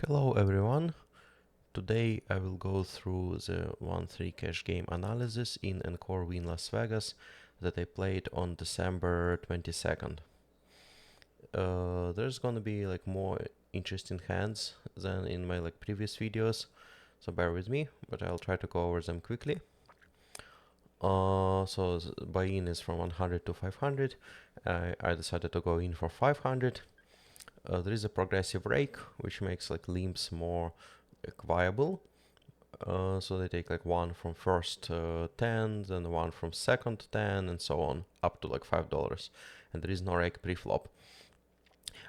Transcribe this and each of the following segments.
Hello everyone. Today I will go through the 1-3 cash game analysis in Encore Wynn Las Vegas that I played on December 22nd. There's gonna be like more interesting hands than in my previous videos, so bear with me, but I'll try to go over them quickly. So buy-in is from 100 to 500. I decided to go in for 500. There is a progressive rake, which makes limps more viable. So they take one from first 10, then one from second 10, and so on, up to $5. And there is no rake pre-flop.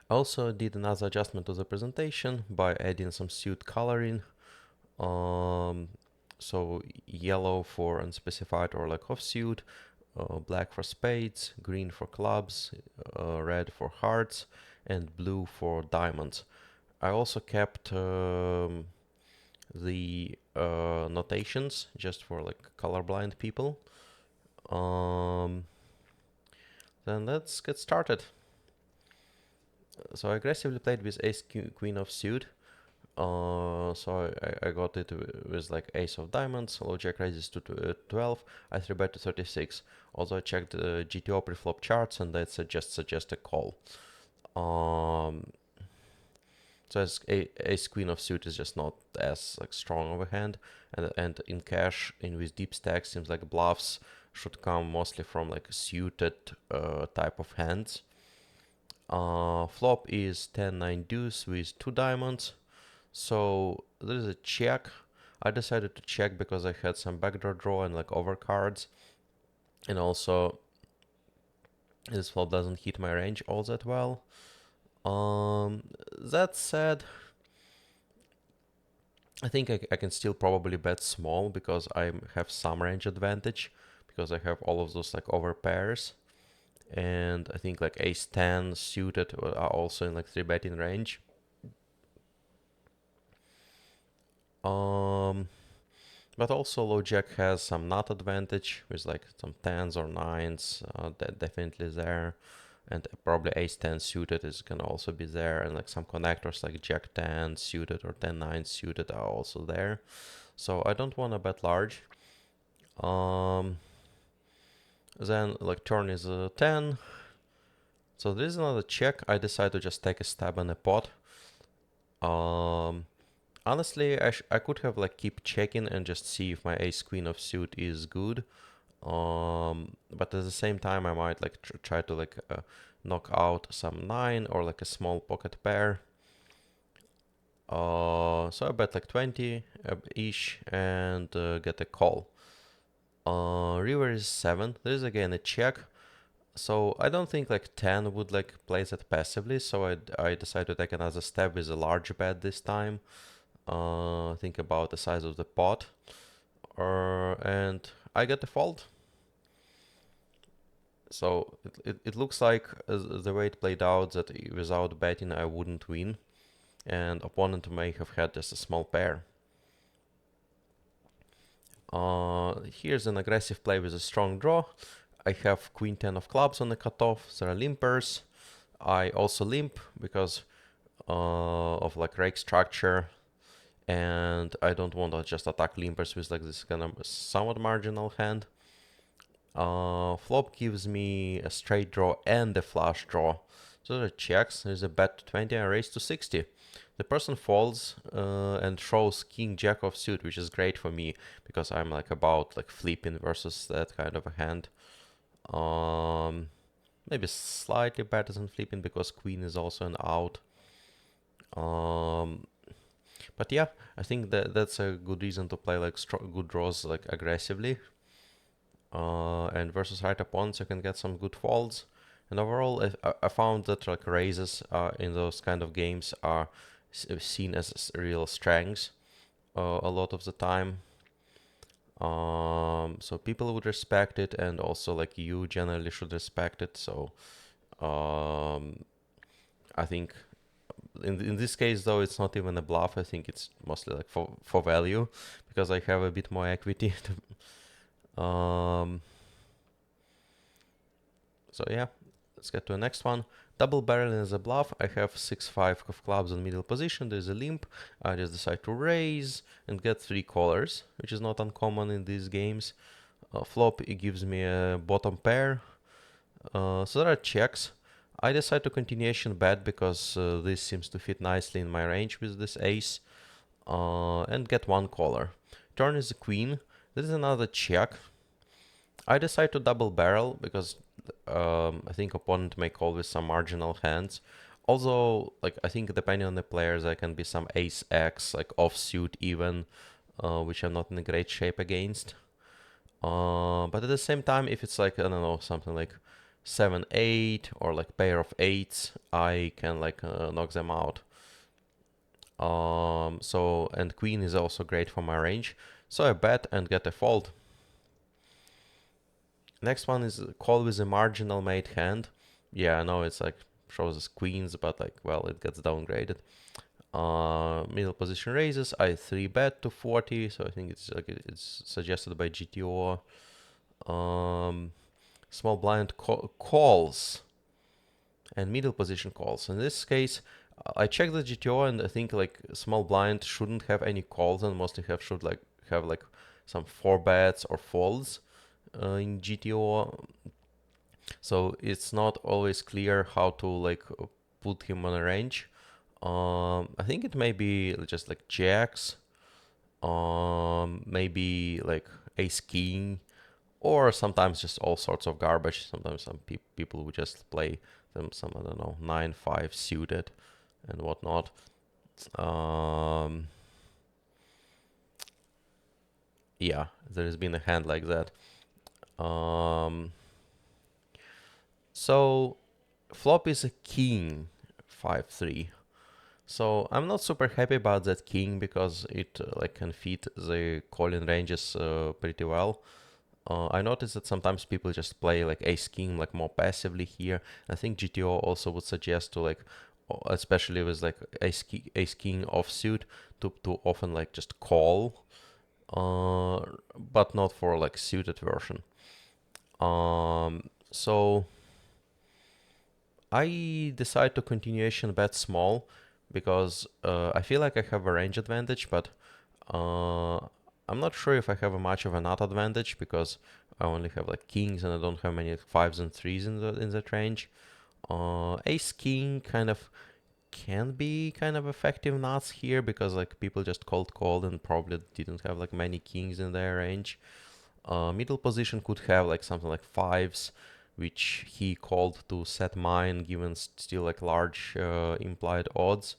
I also did another adjustment to the presentation by adding some suit coloring. So yellow for unspecified or offsuit, black for spades, green for clubs, red for hearts, and blue for diamonds. I also kept the notations just for colorblind people. Then let's get started. So I aggressively played with ace queen of suit. So I got it with ace of diamonds, low jack raises to 12, I 3-bet to 36. Also I checked the GTO preflop charts and that suggest a call. So ace queen of suit is just not as strong of a hand, and in cash in with deep stack seems like bluffs should come mostly from suited type of hands. Flop is 10-9 deuce with 2 diamonds, so there is a check. I decided to check because I had some backdoor draw and overcards, and also this flop doesn't hit my range all that well. That said, I think I can still probably bet small because I have some range advantage because I have all of those over pairs, and I think ace 10 suited are also in 3-betting range. But also low jack has some nut advantage with some 10s or 9s, that definitely there, and probably ace 10 suited is gonna also be there, and some connectors like jack 10 suited or 10-9 suited are also there. So I don't want to bet large. Then turn is 10. So there is another check. I decide to just take a stab in a pot. Honestly, I could have keep checking and just see if my ace queen of suit is good. But at the same time, I might try to knock out some 9 or a small pocket pair. So I bet 20 ish and get a call. River is 7. There is again a check. So I don't think 10 would play that passively. So I decided to take another step with a large bet this time. Think about the size of the pot. And I get a fold. So it looks like the way it played out that without betting I wouldn't win, and opponent may have had just a small pair. Here's an aggressive play with a strong draw. I have queen 10 of clubs on the cutoff. There are limpers. I also limp because of rake structure, and I don't want to just attack limpers with this kind of somewhat marginal hand. Flop gives me a straight draw and a flush draw. So there are checks. There's a bet to 20 and raise to 60. The person folds and shows king jack of suit, which is great for me because I'm about flipping versus that kind of a hand. Maybe slightly better than flipping because queen is also an out. But yeah, I think that's a good reason to play good draws aggressively. And versus right opponents you can get some good folds. And overall I found that raises in those kind of games are seen as real strengths a lot of the time. So people would respect it, and also you generally should respect it. So I think in this case though it's not even a bluff. I think it's mostly for value because I have a bit more equity. So yeah, let's get to the next one. double barreling as a bluff. I have 6-5 of clubs in middle position. There's a limp. I just decide to raise and get 3 callers, which is not uncommon in these games. Flop, it gives me a bottom pair. So there are checks. I decide to continuation bet because this seems to fit nicely in my range with this ace, and get 1 caller. Turn is a queen. This is another check. I decide to double barrel because I think opponent may call with some marginal hands. Also, like I think depending on the players, there can be some ace X, like offsuit even, which I'm not in a great shape against. But at the same time, if it's like, I don't know, something like 7-8 or like pair of eights, I can like knock them out. And queen is also great for my range. So I bet and get a fold. Next one is call with a marginal mate hand. Yeah, I know it's like shows as queens, but like, well, it gets downgraded. Middle position raises. I 3-bet to 40, so I think it's like it's suggested by GTO. Small blind calls and middle position calls. In this case, I checked the GTO and I think like small blind shouldn't have any calls and mostly should have like some 4-bets or folds in GTO. So it's not always clear how to like put him on a range. I think it may be just like jacks, maybe like ace king, or sometimes just all sorts of garbage. Sometimes some people would just play them some, I don't know, 9-5 suited and whatnot. Yeah, there has been a hand like that. So flop is a king 5-3. So I'm not super happy about that king because it like can fit the calling ranges pretty well. I noticed that sometimes people just play like ace king like more passively here. I think GTO also would suggest to like, especially with like ace king offsuit, to often like just call, but not for like suited version. So I decide to continuation bet small because I feel like I have a range advantage, but I'm not sure if I have much of a nut advantage because I only have like kings and I don't have many 5s and 3s in that range. Ace king kind of can be kind of effective nuts here because like people just called and probably didn't have like many kings in their range. Middle position could have like something like 5s, which he called to set mine given still like large implied odds.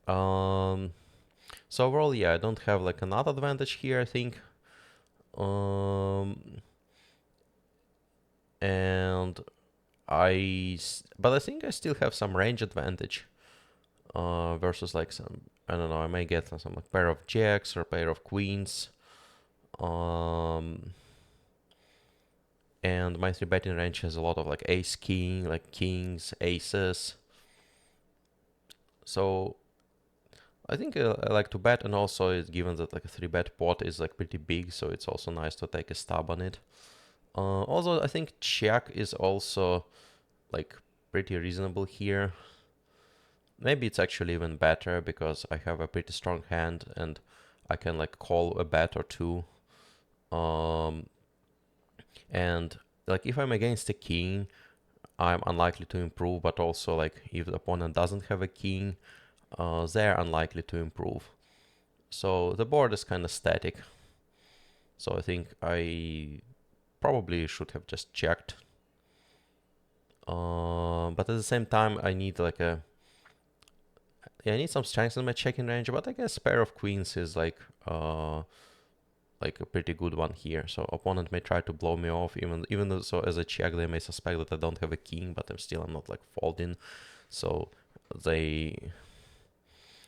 So overall, yeah, I don't have like a nut advantage here, I think. But I think I still have some range advantage versus like some, I don't know, I may get some like pair of jacks or pair of queens. And my 3-betting range has a lot of like ace king, like kings, aces. So I think I like to bet, and also it's given that like a 3-bet pot is like pretty big, so it's also nice to take a stab on it. Also, I think check is also like pretty reasonable here. Maybe it's actually even better because I have a pretty strong hand and I can like call a bet or two. And like if I'm against a king, I'm unlikely to improve, but also like if the opponent doesn't have a king, they're unlikely to improve. So the board is kind of static. So I think I probably should have just checked. But at the same time, I need like I need some strength in my checking range, but I guess pair of queens is like a pretty good one here. So opponent may try to blow me off, even though, so as a check they may suspect that I don't have a king, but I'm not like folding. So they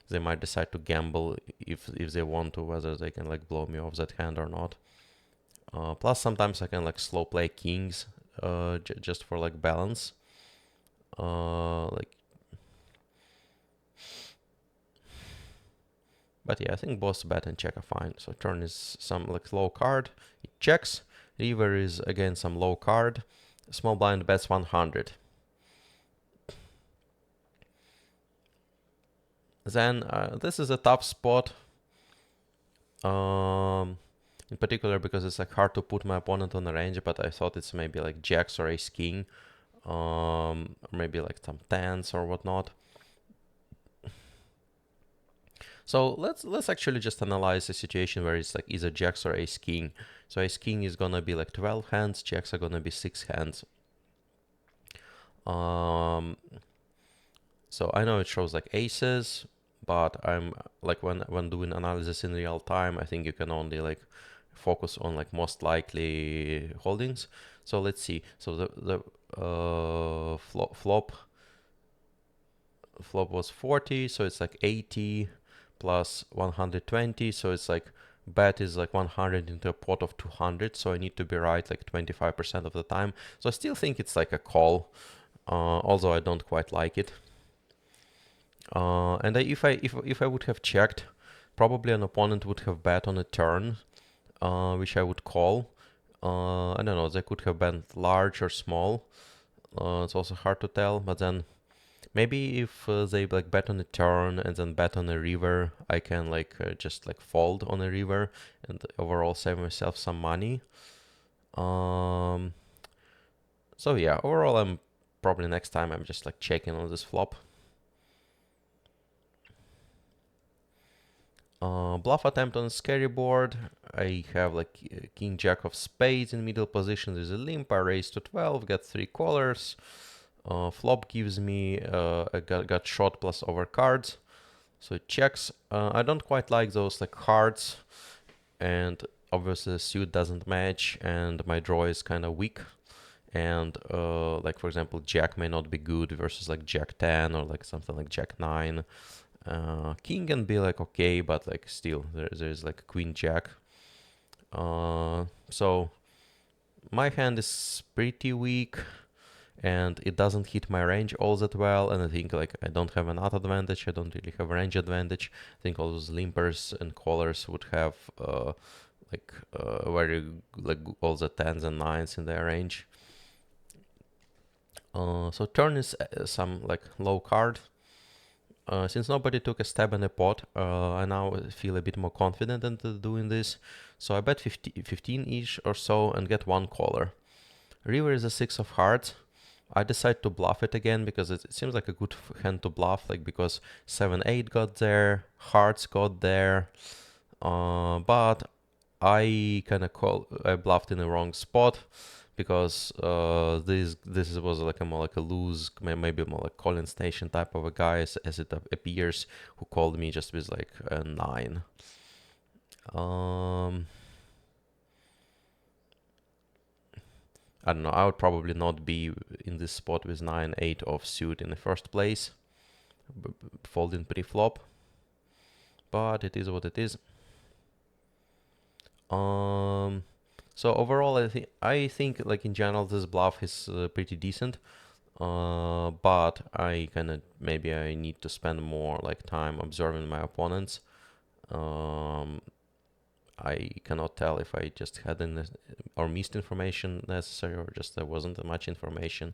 might decide to gamble if they want to, whether they can like blow me off that hand or not. Plus sometimes I can like slow play kings just for like balance. But yeah, I think both bet and check are fine. So turn is some like low card, it checks. River is again some low card. Small blind bets 100. Then this is a tough spot, in particular because it's like hard to put my opponent on the range, but I thought it's maybe like jacks or ace king, or maybe like some tens or whatnot. So let's actually just analyze a situation where it's like either jacks or ace king. So ace king is gonna be like 12 hands, jacks are gonna be 6 hands. So I know it shows like aces, but I'm like when doing analysis in real time, I think you can only like focus on like most likely holdings. So let's see. So the flop was 40, so it's like 80 plus 120, so it's like bet is like 100 into a pot of 200, so I need to be right like 25% of the time. So I still think it's like a call, although I don't quite like it. And if I would have checked, probably an opponent would have bet on a turn, which I would call. I don't know, they could have been large or small. It's also hard to tell, but then maybe if they like bet on a turn and then bet on a river, I can like just like fold on a river and overall save myself some money. So yeah, overall I'm probably next time I'm just like checking on this flop. Bluff attempt on a scary board. I have like king jack of spades in middle position. There's a limp. I raise to 12, get 3 callers. Flop gives me got shot plus over cards, so it checks. I don't quite like those like cards, and obviously the suit doesn't match, and my draw is kind of weak. And like for example, jack may not be good versus like jack 10 or like something like jack 9. King can be like okay, but like still there's like queen jack. So my hand is pretty weak and it doesn't hit my range all that well, and I think like I don't have an out advantage, I don't really have range advantage. I think all those limpers and callers would have very like all the 10s and 9s in their range. So turn is some like low card. Since nobody took a stab in a pot, I now feel a bit more confident into doing this. So I bet 15 each or so and get 1 caller. River is a 6 of hearts. I decide to bluff it again because it seems like a good hand to bluff, like because 7-8 got there, hearts got there, but I kind of I bluffed in the wrong spot because this was like a more like a loose, maybe more like calling station type of a guy as it appears, who called me just with like a 9. I don't know, I would probably not be in this spot with 9-8 offsuit in the first place, folding pre-flop, but it is what it is. So overall, I think like in general this bluff is pretty decent, but I kind of maybe I need to spend more like time observing my opponents. I cannot tell if I just had or missed information necessary, or just there wasn't much information.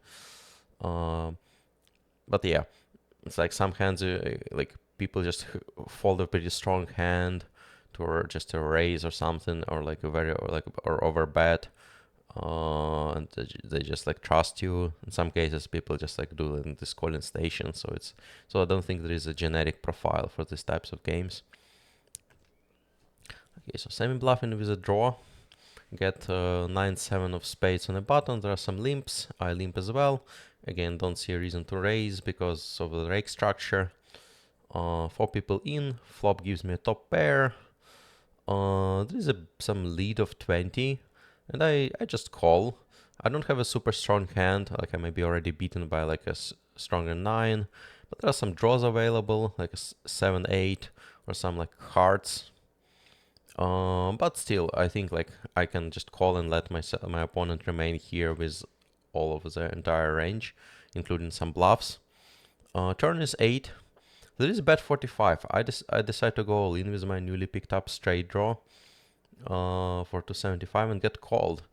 But yeah, it's like some hands, like people just fold a pretty strong hand to just a raise or something, or like a very or over bet, and they just like trust you. In some cases, people just like do it in this calling station. So I don't think there is a generic profile for these types of games. Okay, so semi-bluffing with a draw. Get 9-7 of spades on the button. There are some limps. I limp as well. Again, don't see a reason to raise because of the rake structure. 4 people in. Flop gives me a top pair. There is some lead of 20, and I just call. I don't have a super strong hand. Like I may be already beaten by like a stronger 9, but there are some draws available, like a 7-8 or some like hearts. But still, I think like I can just call and let my opponent remain here with all of the entire range, including some bluffs. Turn is 8. There is bet 45. I decide to go all in with my newly picked up straight draw for 275 and get called.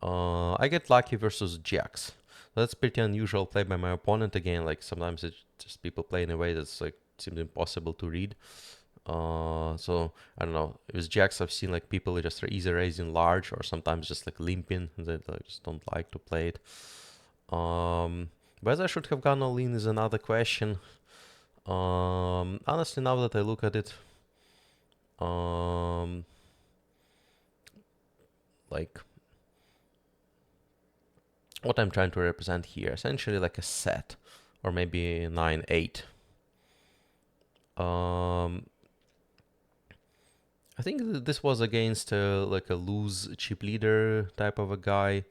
I get lucky versus jacks. That's pretty unusual play by my opponent again. Like sometimes it's just people play in a way that's like seems impossible to read. So I don't know. With jacks, I've seen like people just either raising large or sometimes just like limping. They just don't like to play it. Whether I should have gone all in is another question. Honestly, now that I look at it, like what I'm trying to represent here, essentially like a set, or maybe 9-8. I think this was against like a loose chip leader type of a guy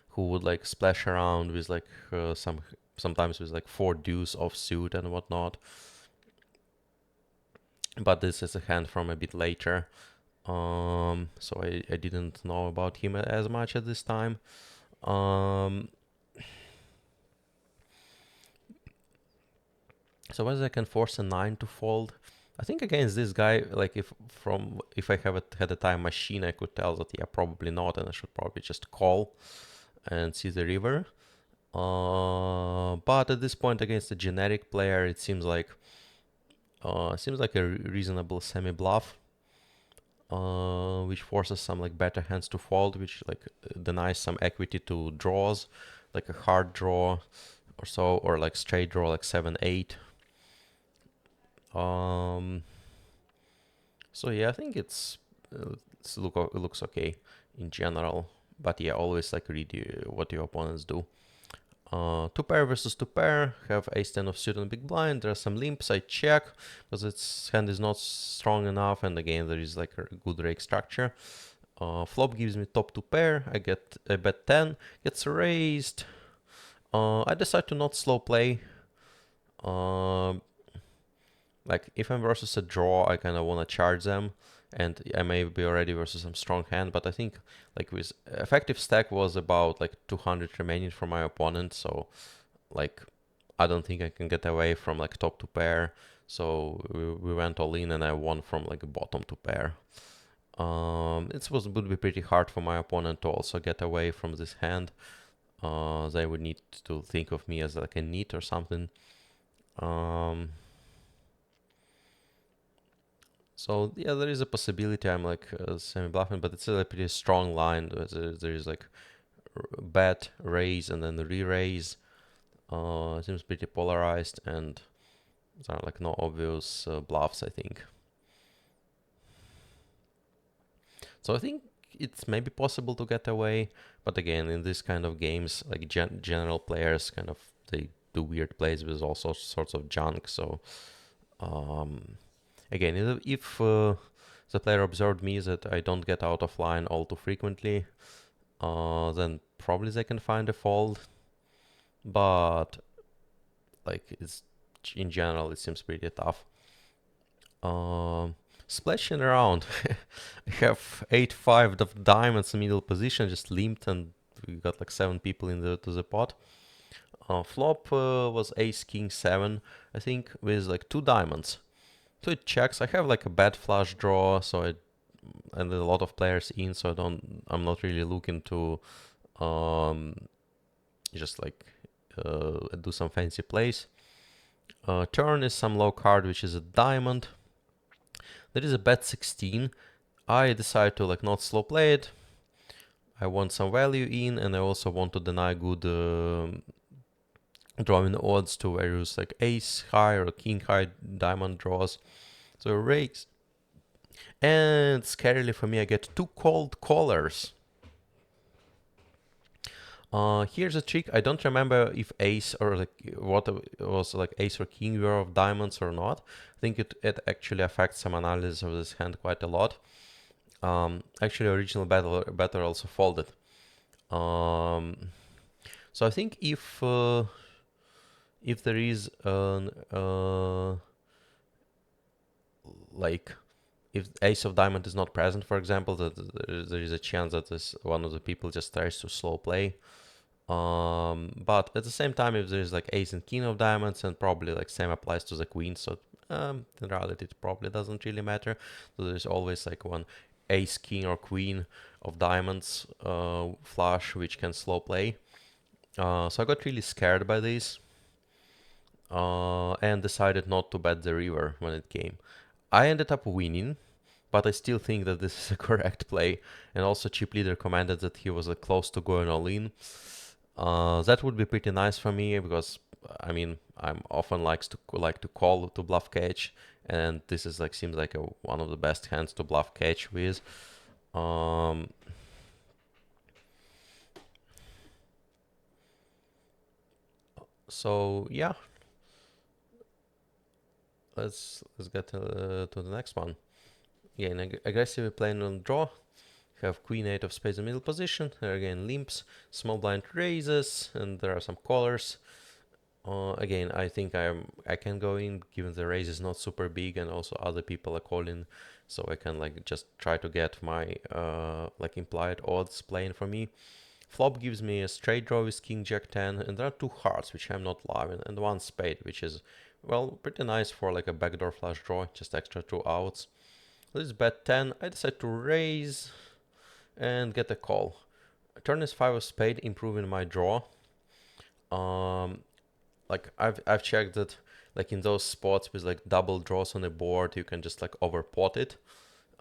who would like splash around with like sometimes with like 4 deuce offsuit and whatnot. But this is a hand from a bit later, so I didn't know about him as much at this time. So whether I can force a 9 to fold, I think against this guy, like if I had a time machine, I could tell that yeah, probably not, and I should probably just call and see the river. But at this point against a generic player, it seems like a reasonable semi bluff, which forces some like better hands to fold, which like denies some equity to draws, like a hard draw or so, or like straight draw like 7-8. So yeah, I think it looks okay in general, but yeah, always like read what your opponents do. 2 pair versus 2 pair, have ace-10 of suit and big blind. There are some limps, I check, because its hand is not strong enough, and again there is like a good rake structure. Flop gives me top 2 pair, I bet 10, gets raised. I decide to not slow play. Like if I'm versus a draw, I kind of want to charge them, and I may be already versus some strong hand, but I think like with effective stack was about like 200 remaining for my opponent, so like I don't think I can get away from like top 2 pair, so we went all in and I won from like bottom 2 pair. Would be pretty hard for my opponent to also get away from this hand. They would need to think of me as like a neat or something. So yeah, there is a possibility I'm like semi-bluffing, but it's a pretty strong line. There is like bet, raise, and then re-raise. It seems pretty polarized, and there are like no obvious bluffs, I think. So I think it's maybe possible to get away, but again, in this kind of games, like general players kind of, they do weird plays with all sorts of junk, so again, if the player observed me that I don't get out of line all too frequently, then probably they can find a fold. But like in general, it seems pretty tough. Splashing around, I have 8-5 of diamonds in middle position, just limped, and we got like 7 people to the pot. Flop was ace king 7, I think, with like 2 diamonds. So it checks. I have like a bad flush draw, and a lot of players in, so I'm not really looking to just like do some fancy plays. Turn is some low card, which is a diamond. There is a bet 16. I decide to like not slow play it. I want some value in, and I also want to deny good drawing odds to various like ace high or king high diamond draws. So raise. And scarily for me, I get 2 cold callers. Here's a trick. I don't remember if ace or like what was like ace or king were of diamonds or not. I think it actually affects some analysis of this hand quite a lot. Actually, original battle also folded. So I think if there is like if ace of diamond is not present, for example, that there is a chance that one of the people just tries to slow play. But at the same time, if there's like ace and king of diamonds, and probably like same applies to the queen, so in reality it probably doesn't really matter. So there's always like one ace, king, or queen of diamonds flush which can slow play. So I got really scared by this. and decided not to bet the river when it came. I ended up winning, but I still think that this is a correct play. And also chip leader commented that he was close to going all in. That would be pretty nice for me because I mean I'm often like to call to bluff catch, and this is like seems like one of the best hands to bluff catch with. Um, so yeah, let's get to the next one. Again, aggressively playing on draw. Have queen 8 of spades in middle position. There again limps, small blind raises, and there are some callers. Again, I think I can go in given the raise is not super big and also other people are calling, so I can like just try to get my like implied odds playing for me. Flop gives me a straight draw with king jack 10, and there are two hearts which I'm not loving, and one spade which is well pretty nice for like a backdoor flush draw, just extra two outs. This is bet 10. I decide to raise and get a call. Turn is 5 of spade, improving my draw. Like I've checked that like in those spots with like double draws on the board, you can just like overpot it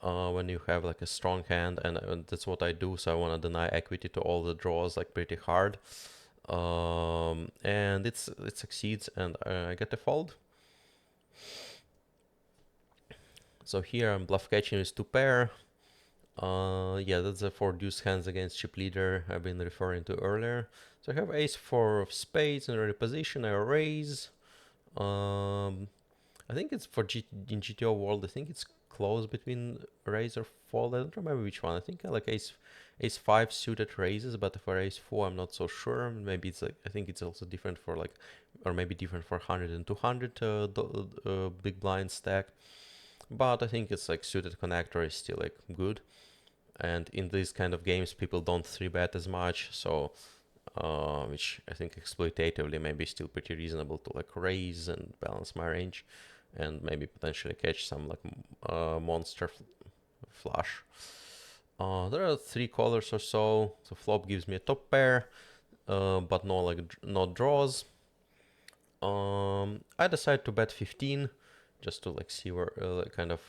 when you have like a strong hand, and that's what I do. So I want to deny equity to all the draws like pretty hard, and it succeeds, and I get a fold. So here I'm bluff catching with two pair. Yeah, that's the four deuce hands against chip leader I've been referring to earlier. So I have ace four of spades in ready position. I raise. I think it's in GTO world. I think it's close between raise or fold. I don't remember which one. I think I like ace five suited raises, but for ace four, I'm not so sure. Maybe it's like I think it's also different for like, or maybe different for 100 and 200 big blind stack. But I think it's like suited connector is still like good. And in these kind of games, people don't 3-bet as much, so which I think exploitatively maybe still pretty reasonable to like raise and balance my range, and maybe potentially catch some like monster flush. There are three callers or so. So flop gives me a top pair, but not draws. I decide to bet 15 just to like see where kind of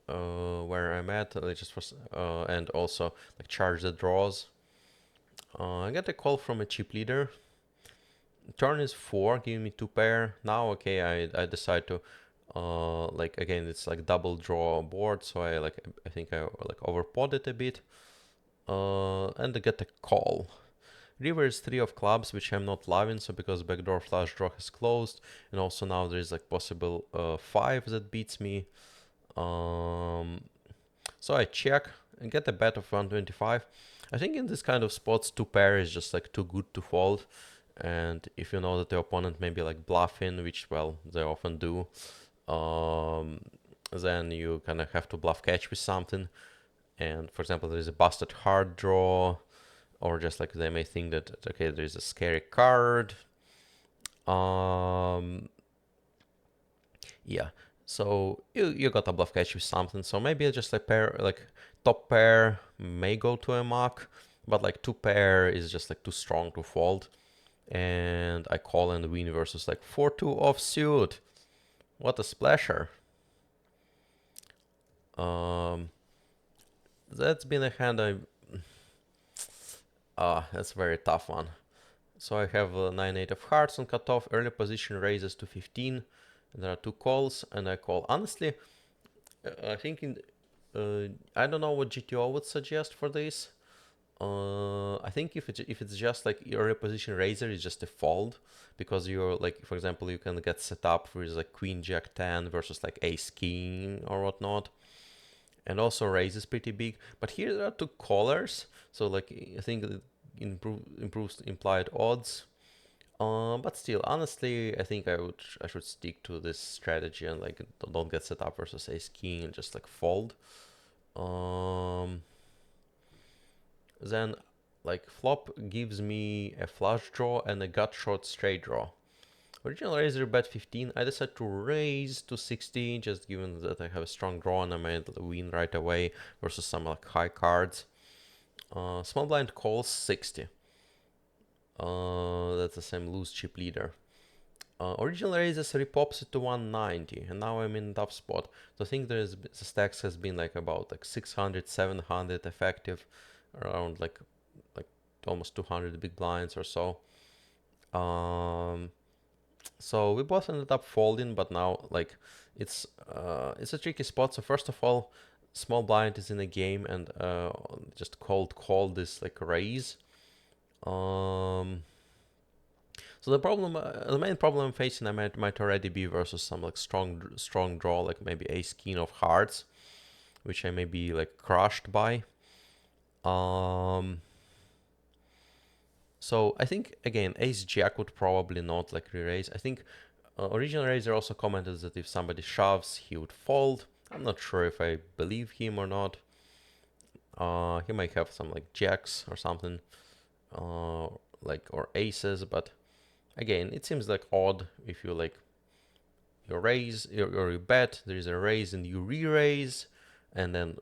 where I'm at, just for and also like charge the draws. I get a call from a chip leader. Turn is 4, giving me two pair. Now, okay, I decide to like again it's like double draw board, so I think I like overpot it a bit, and I get a call. River is 3 of clubs, which I'm not loving, so because backdoor flush draw has closed, and also now there is like possible 5 that beats me. So I check and get a bet of 125. I think in this kind of spots, two pair is just like too good to fold. And if you know that the opponent may be like bluffing, which well they often do, then you kind of have to bluff catch with something. And for example, there is a busted hard draw, or just like they may think that okay, there is a scary card. Yeah, so you got a bluff catch with something. So maybe just like pair, like top pair may go to a muck, but like two pair is just like too strong to fold. And I call and win versus like 4-2 offsuit. What a splasher. That's been a hand that's a very tough one. So I have 9-8 of hearts on cutoff. Early position raises to 15. And there are two calls, and I call. Honestly, I think I don't know what GTO would suggest for this. I think if it's just like early position raiser, it's just a fold, because you're like, for example, you can get set up with like queen jack 10 versus like ace king or whatnot, and also raise is pretty big. But here there are two callers, so like I think it improves implied odds. But still, honestly, I think I should stick to this strategy and like don't get set up versus ace king and just like fold. Then like flop gives me a flush draw and a gut shot straight draw. Original raiser bet 15. I decided to raise to 16, just given that I have a strong draw and I might win right away versus some like high cards. Small blind calls 60. That's the same loose chip leader. Original raises repops it to 190, and now I'm in a tough spot. So I think the stacks has been like about like 600, 700 effective, around like almost 200 big blinds or so. So we both ended up folding, but now like it's a tricky spot. So first of all, small blind is in a game, and just cold call this like raise. Um, so the main problem I'm facing, I might already be versus some like strong draw, like maybe ace king of hearts, which I may be like crushed by. Um, so I think again ace jack would probably not like re-raise. I think original raiser also commented that if somebody shoves, he would fold. I'm not sure if I believe him or not. He might have some like jacks or something, like or aces, but again, it seems like odd if you like you raise or you bet, there is a raise and you re-raise, and then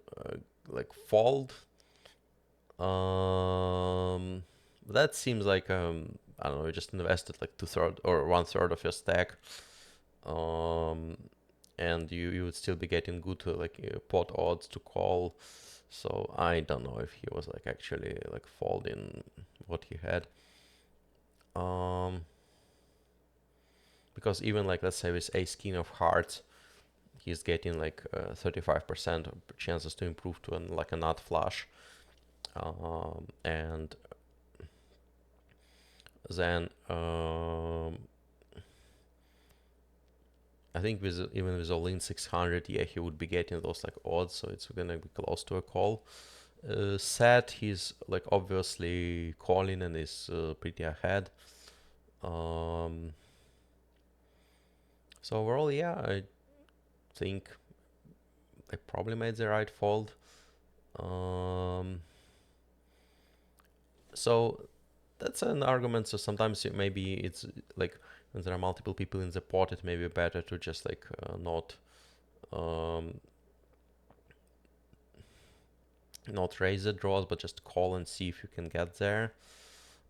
like fold. Um, that seems like I don't know, you just invested like 2/3 or 1/3 of your stack, um, and you would still be getting good like pot odds to call. So I don't know if he was like actually like folding what he had. Um, because even like let's say with ace king of hearts, he's getting like 35% chances to improve to like a nut flush, and then I think with even with all in 600, yeah, he would be getting those like odds, so it's gonna be close to a call. Set, he's like obviously calling and is pretty ahead. Um, so overall, yeah, I think I probably made the right fold. Um, so that's an argument. So sometimes maybe it's like when there are multiple people in the pot, it may be better to just like um, not raise the draws, but just call and see if you can get there.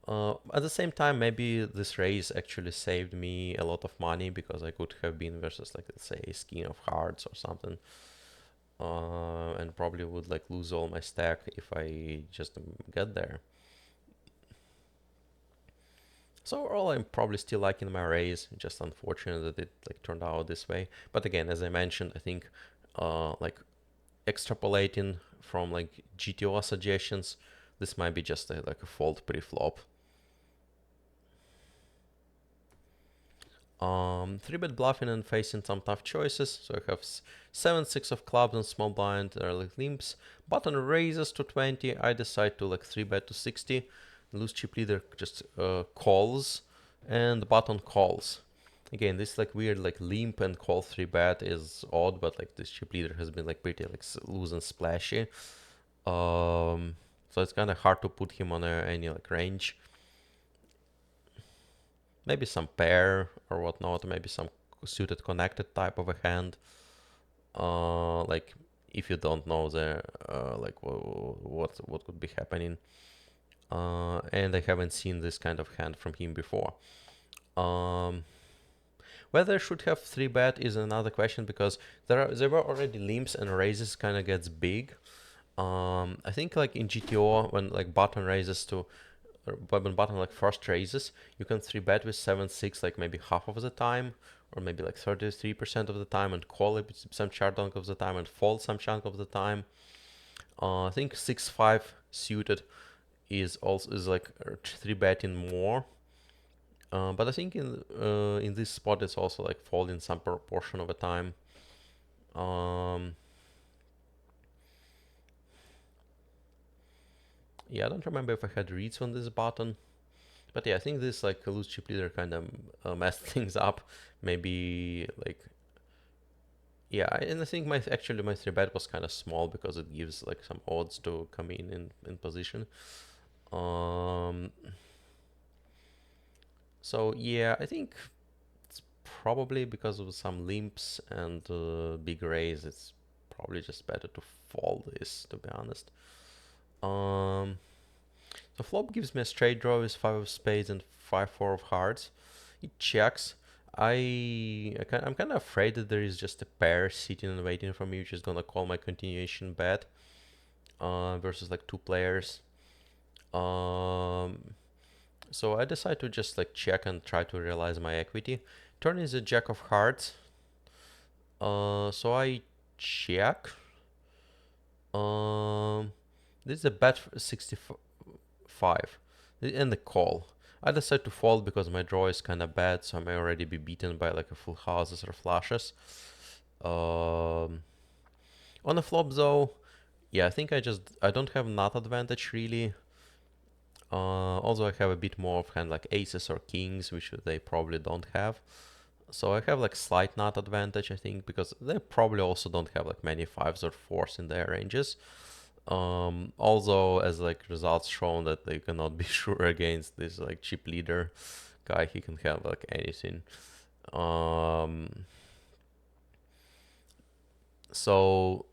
At the same time, maybe this raise actually saved me a lot of money because I could have been versus like let's say ace king of hearts or something, and probably would like lose all my stack if I just get there. So overall, I'm probably still liking my raise. Just unfortunate that it like turned out this way. But again, as I mentioned, I think like extrapolating from like GTO suggestions, this might be just like a fold pre-flop. 3-bet bluffing and facing some tough choices. So I have 7-6 of clubs and small blind early limps. Button raises to 20. I decide to like 3-bet to 60. Loose chip leader just calls, and the button calls. Again, this like weird like limp and call 3-bet is odd, but like this chip leader has been like pretty like loose and splashy. So it's kind of hard to put him on any like range. Maybe some pair or whatnot, maybe some suited connected type of a hand. Like if you don't know the like what could be happening. And I haven't seen this kind of hand from him before. Whether I should have 3-bet is another question because there were already limps and raises kind of gets big. I think like in GTO when like button raises to when button like first raises, you can 3-bet with 7-6 like maybe half of the time, or maybe like 33% of the time, and call it some chunk of the time and fold some chunk of the time. I think 6-5 suited is also is like 3-betting more. But I think in this spot it's also like folding some proportion of the time. Yeah, I don't remember if I had reads on this button. But yeah, I think this like loose chip leader kind of messed things up. Maybe like yeah, and I think my 3-bet was kind of small because it gives like some odds to come in position. Um, so yeah, I think it's probably because of some limps and big raise. It's probably just better to fold this, to be honest. The flop gives me a straight draw with 5 of spades and 5-4 of hearts. It checks. I'm kind of afraid that there is just a pair sitting and waiting for me, which is gonna call my continuation bet versus like two players. Um, so I decide to just like check and try to realize my equity. Turn is a jack of hearts. So I check. This is a bet for 65 and the call. I decide to fold because my draw is kind of bad, so I may already be beaten by like a full houses or flushes. On the flop though, yeah, I think I don't have nut advantage really. Also I have a bit more of kind of like aces or kings, which they probably don't have. So I have like slight nut advantage, I think, because they probably also don't have like many fives or fours in their ranges. Also, as like results shown that they cannot be sure against this like chip leader guy, he can have like anything. So,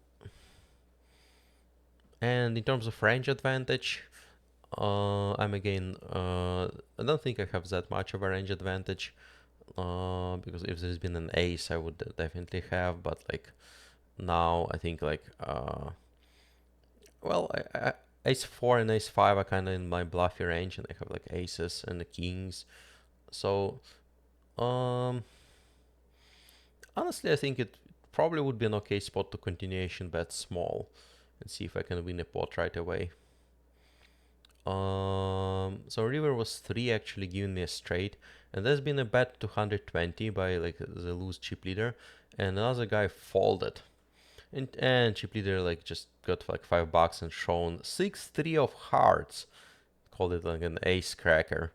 and in terms of range advantage, I'm again, I don't think I have that much of a range advantage. Because if there's been an ace, I would definitely have, but like now I think like well, ace 4 and ace 5 are kind of in my bluffy range, and I have like aces and the kings. So, um, honestly, I think it probably would be an okay spot to continuation bet small and see if I can win a pot right away. So river was 3 actually giving me a straight, and there's been a bet to 120 by like the loose chip leader, and another guy folded. And chip leader like just got like $5 and shown 6-3 of hearts. Called it like an ace cracker.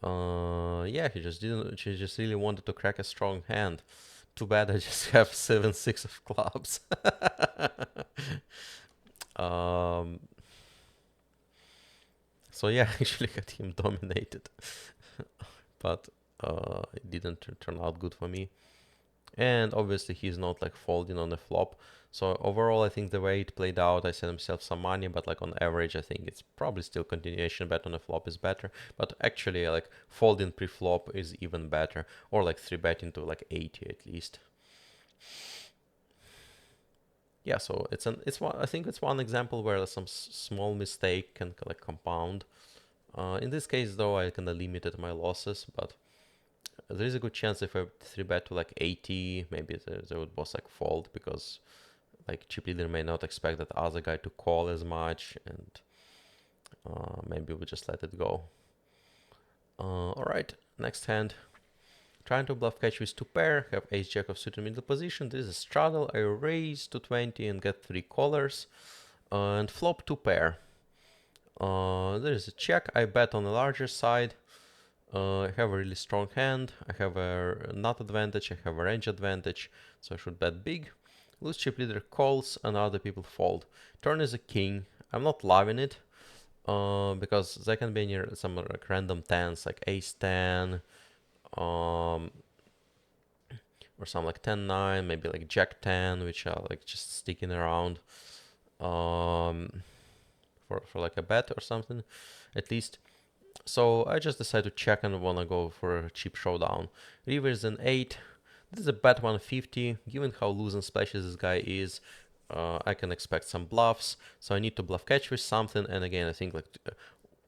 Yeah, he just didn't. She just really wanted to crack a strong hand. Too bad I just have 7-6 of clubs. um, so yeah, I actually had him dominated, but it didn't turn out good for me. And obviously he's not like folding on the flop. So overall, I think the way it played out, I saved himself some money, but like on average, I think it's probably still continuation bet on the flop is better. But actually, like folding pre-flop is even better, or like three betting to like 80 at least. Yeah, so it's one. I think it's one example where some small mistake can like compound. In this case, though, I kind of limited my losses, but there is a good chance if I three bet to like 80, maybe they would both like fold because like chip leader may not expect that other guy to call as much, and maybe we just let it go. All right, next hand. Trying to bluff catch with two pair, have ace jack of suited middle position. This is a straddle. I raise to 20 and get three callers, and flop two pair. There is a check. I bet on the larger side. I have a really strong hand. I have a nut advantage. I have a range advantage, so I should bet big. Loose chip leader calls and other people fold. Turn is a king. I'm not loving it because there can be near some like random tens, like ace 10, or some like 10-9, maybe like jack 10, which are like just sticking around for like a bet or something, at least. So I just decided to check and wanna go for a cheap showdown. River is an 8. This is a bet 150. Given how loose and splashy this guy is, I can expect some bluffs. So I need to bluff catch with something. And again, I think like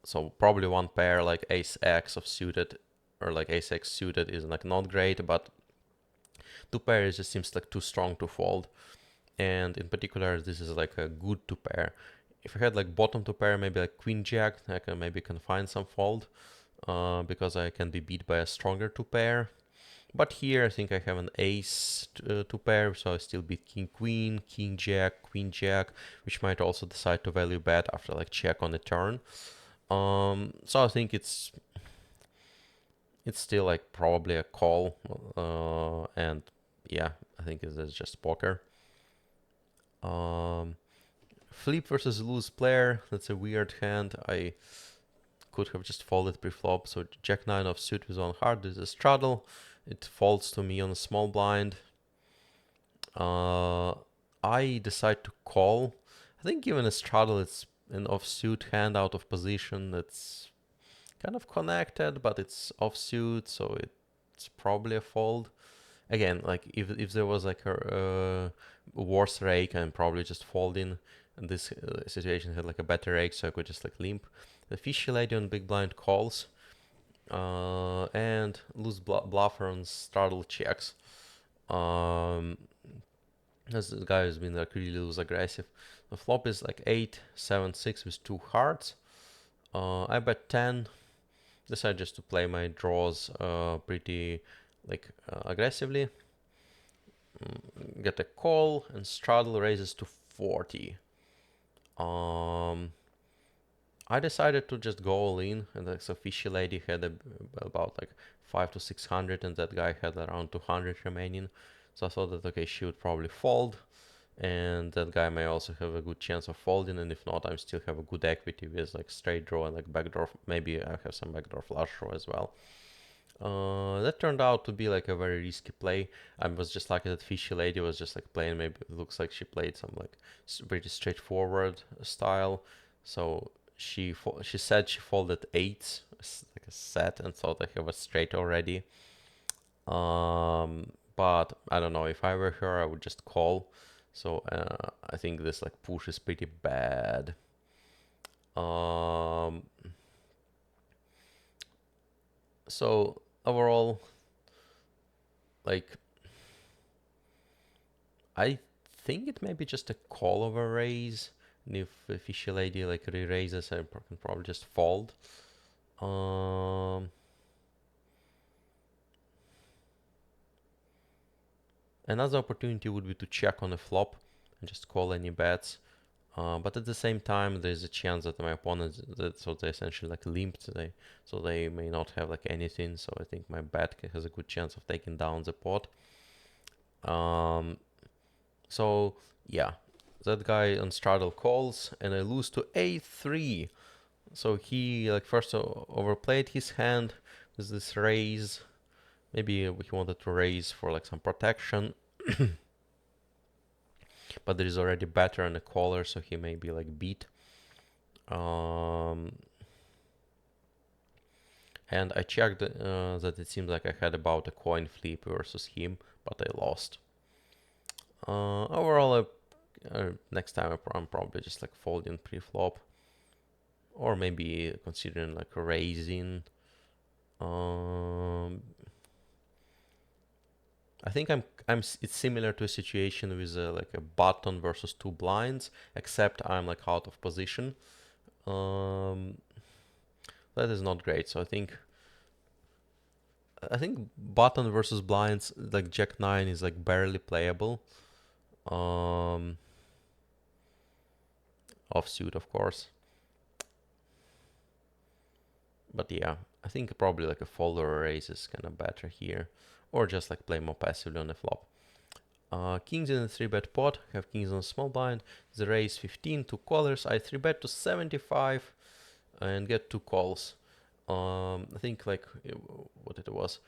so probably one pair like ace x of suited or like ace x suited is like not great, but two pairs just seems like too strong to fold. And in particular, this is like a good two pair. If I had like bottom two pair, maybe like queen jack, I can maybe find some fold because I can be beat by a stronger two pair. But here I think I have an ace two pair, so I still beat king queen, king jack, queen jack, which might also decide to value bet after like check on the turn. So I think it's still like probably a call, and yeah, I think it's just poker. Flip versus loose player. That's a weird hand. I could have just folded pre-flop. So jack 9 of suit with one heart. This is a straddle. It folds to me on a small blind. I decide to call. I think given a straddle, it's an offsuit hand out of position. It's kind of connected, but it's offsuit, so it it's probably a fold. Again, like if there was like a worse rake, I'm probably just folding. And this situation had like a better rake, so I could just like limp. The fishy lady on big blind calls, and loose bluffer on straddle checks. This guy has been like really loose aggressive. The flop is like 8-7-6 with two hearts. I bet 10. Decide just to play my draws pretty like aggressively. Get a call and straddle raises to 40. I decided to just go all in, and the fishy lady had about like 500 to 600, and that guy had around 200 remaining. So I thought that okay, she would probably fold, and that guy may also have a good chance of folding, and if not, I still have a good equity with like straight draw and like backdoor. Maybe I have some backdoor flush draw as well. That turned out to be like a very risky play. I was just lucky that fishy lady was just like playing. Maybe it looks like she played some like pretty straightforward style. So she said she folded eights, like a set, and thought I have a straight already. But I don't know, if I were her, I would just call. So I think this like push is pretty bad. So overall, like I think it may be just a call over raise. And if a fishy lady like re-raises, I can probably just fold. Another opportunity would be to check on a flop and just call any bets. But at the same time, there's a chance that my opponents, so they essentially like limped, so they may not have like anything. So I think my bet has a good chance of taking down the pot. So yeah, that guy on straddle calls, and I lose to a3. So he like first overplayed his hand with this raise. Maybe he wanted to raise for like some protection. But there is already better on the caller, so he may be like beat. And I checked that it seems like I had about a coin flip versus him, but I lost. Overall, next time I'm probably just like folding pre-flop, or maybe considering like raising. I think it's similar to a situation with like a button versus two blinds, except I'm like out of position. That is not great. So I think button versus blinds like Jack 9 is like barely playable. Offsuit, of course. But yeah, I think probably like a fold or a raise is kind of better here, or just like play more passively on the flop. Kings in the 3-bet pot, have kings on small blind, the raise 15, two callers, I 3-bet to 75 and get two calls. I think like what it was,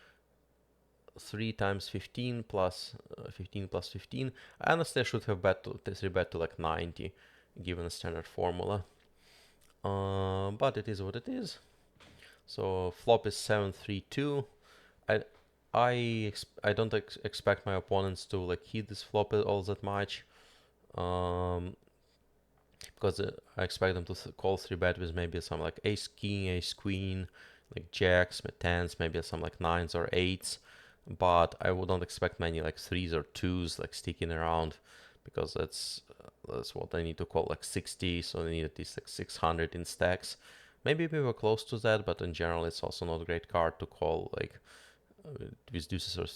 3 times 15 plus 15 plus 15. Honestly, I should have bet to 3-bet to like 90 given a standard formula. But it is what it is. So flop is 7-3-2. I don't expect my opponents to like hit this flop all that much, because I expect them to call 3-bet with maybe some like ace king, ace queen, like jacks, tens, maybe some like nines or eights. But I wouldn't expect many like threes or twos like sticking around, because that's what I need to call like 60. So I need at least like 600 in stacks. Maybe we were close to that, but in general, it's also not a great card to call like with deuces or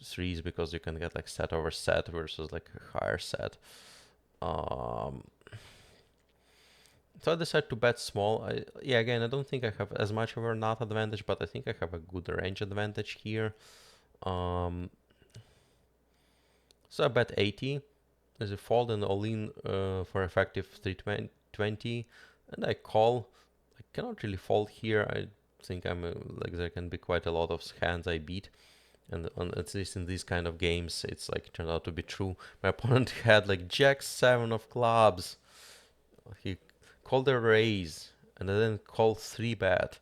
threes, because you can get like set over set versus like a higher set. So I decided to bet small. Again, I don't think I have as much of a nut advantage, but I think I have a good range advantage here. So I bet 80. There's a fold and all in for effective 320, and I call. I cannot really fold here. I think like there can be quite a lot of hands I beat, and at least in these kind of games, it's like turned out to be true. My opponent had like Jack 7 of clubs. He called a raise and then called 3-bet.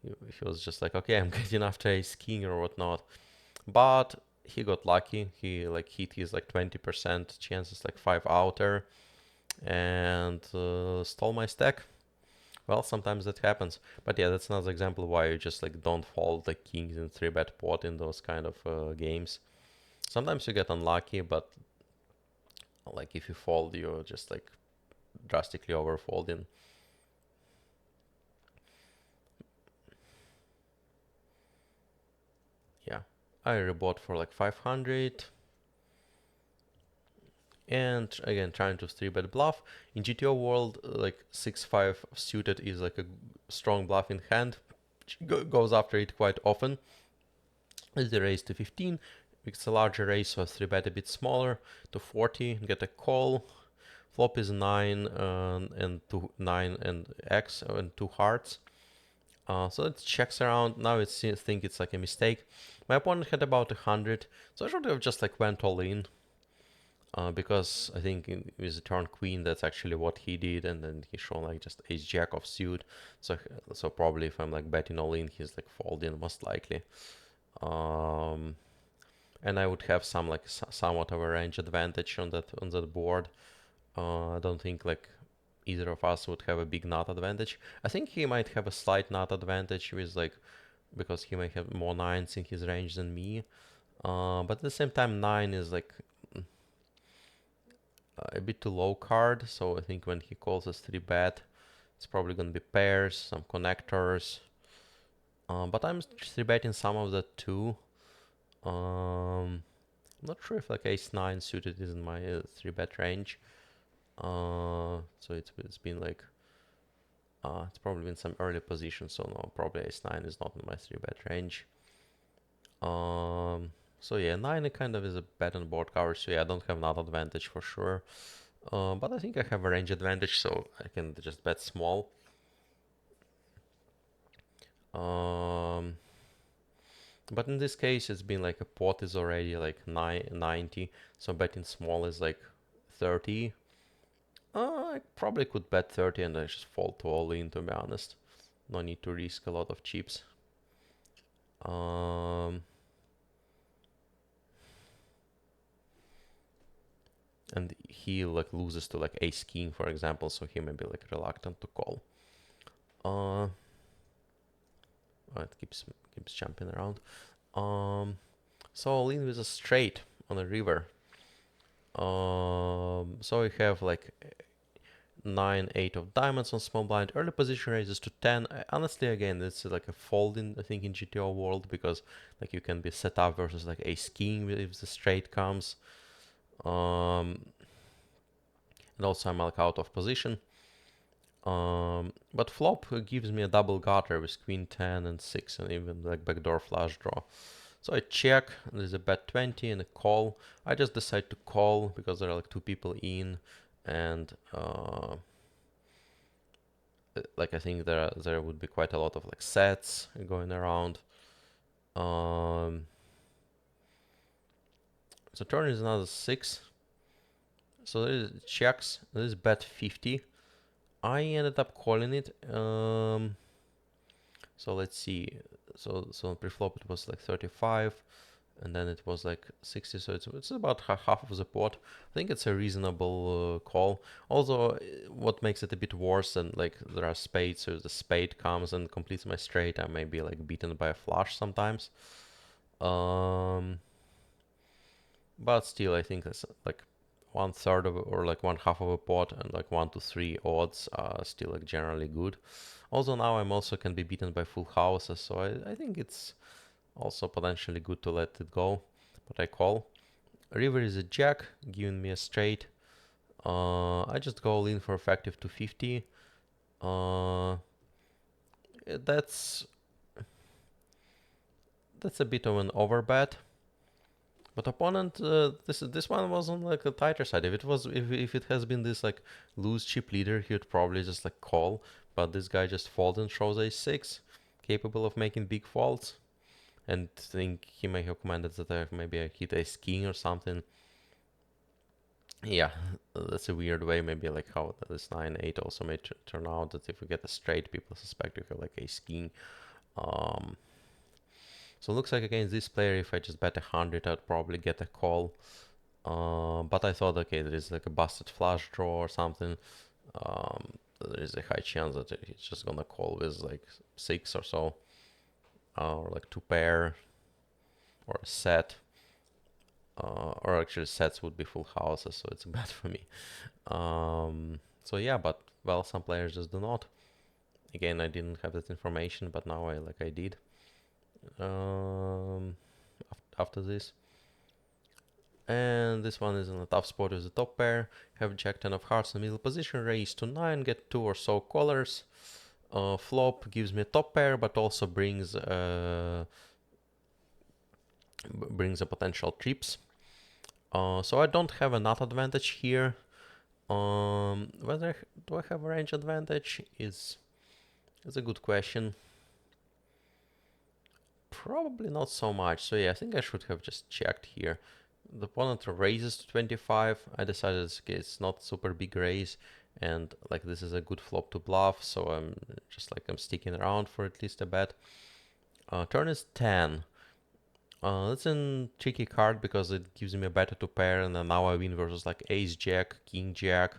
he was just like, okay, I'm getting after ace king or whatnot. But he got lucky. He like hit his like 20% chances, like 5 outer, and stole my stack. Well, sometimes that happens. But yeah, that's another example why you just like don't fold the kings in 3-bet pot in those kind of games. Sometimes you get unlucky, but like if you fold, you're just like drastically overfolding. Yeah, I rebought for like 500. And again, trying to 3-bet bluff. In GTO world, like 6-5 suited is like a strong bluff in hand. Goes after it quite often. Is the raise to 15. It's a larger raise, so 3-bet a bit smaller to 40. Get a call. Flop is 9 and 2 9 and X and 2 hearts. So it checks around. Now it seems think it's like a mistake. My opponent had about 100, so I should have just like went all in. Because I think with the turn queen, that's actually what he did, and then he showed like just ace jack of suit. So probably if I'm like betting all in, he's like folding most likely. Um, and I would have some like somewhat of a range advantage on that board. I don't think like either of us would have a big nut advantage. I think he might have a slight nut advantage with like because he might have more nines in his range than me. But at the same time, 9 is like a bit too low card, so I think when he calls us 3-bet, it's probably gonna be pairs, some connectors. But I'm 3-betting some of that too. I'm not sure if like ace-9 suited is in my 3-bet range. So it's been like it's probably been some early position, so no, probably ace-9 is not in my 3-bet range. So yeah, 9 kind of is a bet on board cover, so yeah, I don't have nut advantage for sure. But I think I have a range advantage, so I can just bet small. Um, but in this case, it's been like a pot is already like 90, so betting small is like 30. I probably could bet 30 and I just fall to all in, to be honest. No need to risk a lot of chips. And he like loses to like ace king, for example, so he may be like reluctant to call. It keeps jumping around. So I'll in with a straight on a river. So we have like 9, 8 of diamonds on small blind. Early position raises to 10. Honestly, again, it's like a fold in, I think, in GTO world, because like you can be set up versus like ace king if the straight comes. And also I'm like out of position. But flop gives me a double gutter with queen 10 and 6 and even like backdoor flush draw. So I check, there's a bet 20 and a call. I just decide to call because there are like 2 people in, and like I think there would be quite a lot of like sets going around. So turn is another 6. So there is checks, there is bet 50. I ended up calling it. So let's see. So pre-flop it was like 35, and then it was like 60. So it's about half of the pot. I think it's a reasonable call. Also, what makes it a bit worse than like there are spades. So if the spade comes and completes my straight, I may be like beaten by a flush sometimes. But still, I think that's like 1/3 of or like 1/2 of a pot, and like 1 to 3 odds are still like generally good. Also now I'm also can be beaten by full houses, so I think it's also potentially good to let it go. But I call. River is a jack, giving me a straight. I just go all in for effective 250. That's a bit of an overbet. But opponent, this one was on like a tighter side. If it has been this like loose chip leader, he would probably just like call. But this guy just folds and shows a6, capable of making big faults. And think he may have commanded that maybe I hit ace king or something. Yeah, that's a weird way. Maybe like how this 9-8 also may turn out, that if we get a straight, people suspect you have like ace king. Um, so it looks like against this player, if I just bet 100, I'd probably get a call. But I thought, okay, there is like a busted flush draw or something. There is a high chance that he's just gonna call with like 6 or so, or like 2 pair or a set. Or actually sets would be full houses, so it's bad for me. So yeah, but well, some players just do not. Again, I didn't have that information, but now I did. Um, After this, and this one is in a tough spot with the top pair. Have Jack 10 of hearts in middle position, raise to 9, get 2 or so callers. Flop gives me a top pair, but also brings a potential trips. So I don't have a nut advantage here. Whether do I have a range advantage is a good question. Probably not so much. So yeah, I think I should have just checked here. The opponent raises to 25. I decided it's not super big raise, and like this is a good flop to bluff. So I'm sticking around for at least a bet. Turn is 10. That's a tricky card because it gives me a better to pair, and then now I win versus like Ace Jack, King Jack.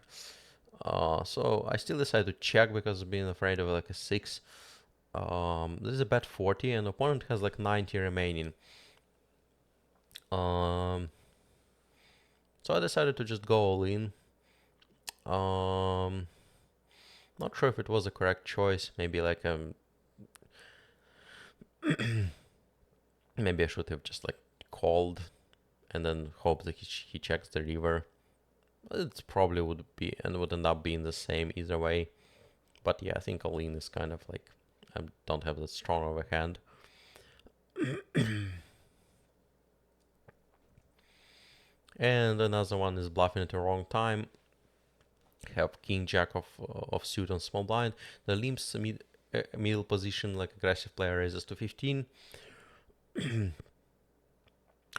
So I still decide to check because I've been afraid of like a 6. This is a bet 40 and the opponent has like 90 remaining. So I decided to just go all in. Not sure if it was a correct choice. Maybe like maybe I should have just like called and then hope that he checks the river. It probably would be and would end up being the same either way. But yeah, I think all in is kind of like I don't have that strong of a hand. And another one is bluffing at the wrong time. Have king jack of suit on small blind. The limps middle position, like aggressive player, raises to 15.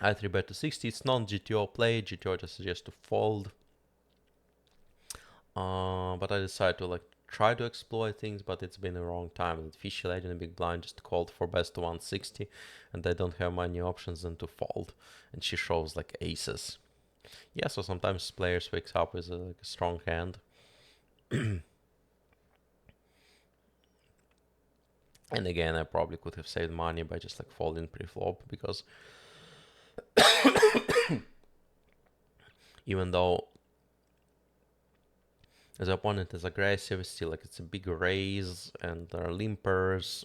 I 3 bet to 60. It's non GTO play. GTO just suggests to fold. But I decided to like try to exploit things, but it's been a wrong time. The fishy lady in a big blind just called for best to 160, and I don't have many options than to fold. And she shows like aces. Yeah, so sometimes players wakes up with like a strong hand. And again, I probably could have saved money by just like folding pre-flop because even though the opponent is aggressive, still like it's a big raise and there are limpers.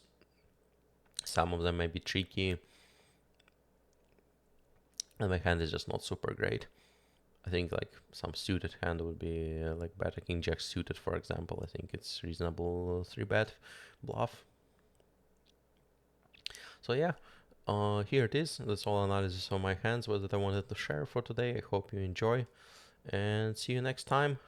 Some of them may be tricky. And my hand is just not super great. I think like some suited hand would be like better king jack suited, for example. I think it's reasonable 3-bet bluff. So yeah, here it is. That's all analysis of my hands that I wanted to share for today. I hope you enjoy and see you next time.